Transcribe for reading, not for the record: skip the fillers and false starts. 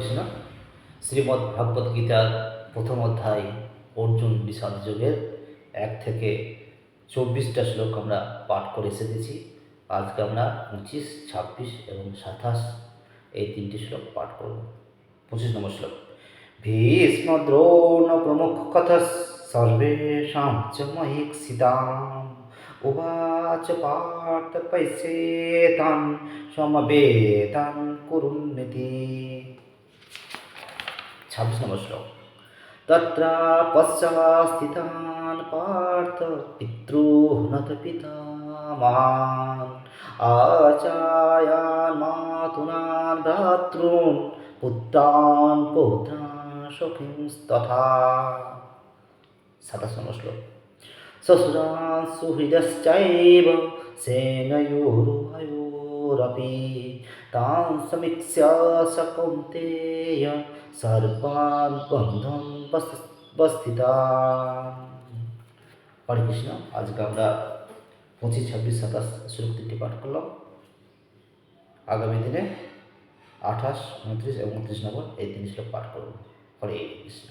কৃষ্ণ। শ্রীমদ্ ভাগবত গীতার প্রথম অধ্যায় অর্জুন বিষাদ যোগের 1 থেকে 24টা শ্লোক আমরা পাঠ করে এসেছি। আজকে আমরা 25, 26 এবং 27 এই 3টি শ্লোক পাঠ করব। 25 নম্বর শ্লোক। ভীষ্ম দ্রোণ প্রমুখ কথস সর্বেষাং চ মহীক্ষিতাম উবাচ পার্থ পশ্যেতান সমবেতান কুরুন্নীতি। 26 নম্বর শ্লোক। তত্র পশ্চাৎস্থিতান পার্থ পিতॄনথ পিতামহান আচার্যান মাতুলান ভ্রাতॄন পুত্রান পৌত্রান সখীंस्तथा। 27 নম্বর শ্লোক। শ্বশুরান সুহৃদশ্চৈব সেনয়োरुभयोरपि तां समीक्ष्य स कौन्तेय सर्वान् बन्धुन् उपस्थितान्। হরে কৃষ্ণ। আজকে আমরা 25, 26, 27 শ্লোক 3টি পাঠ করলাম। আগামী দিনে 28, 29 এবং 29 নম্বর এই 3 শ্লোক পাঠ করব। হরে কৃষ্ণ।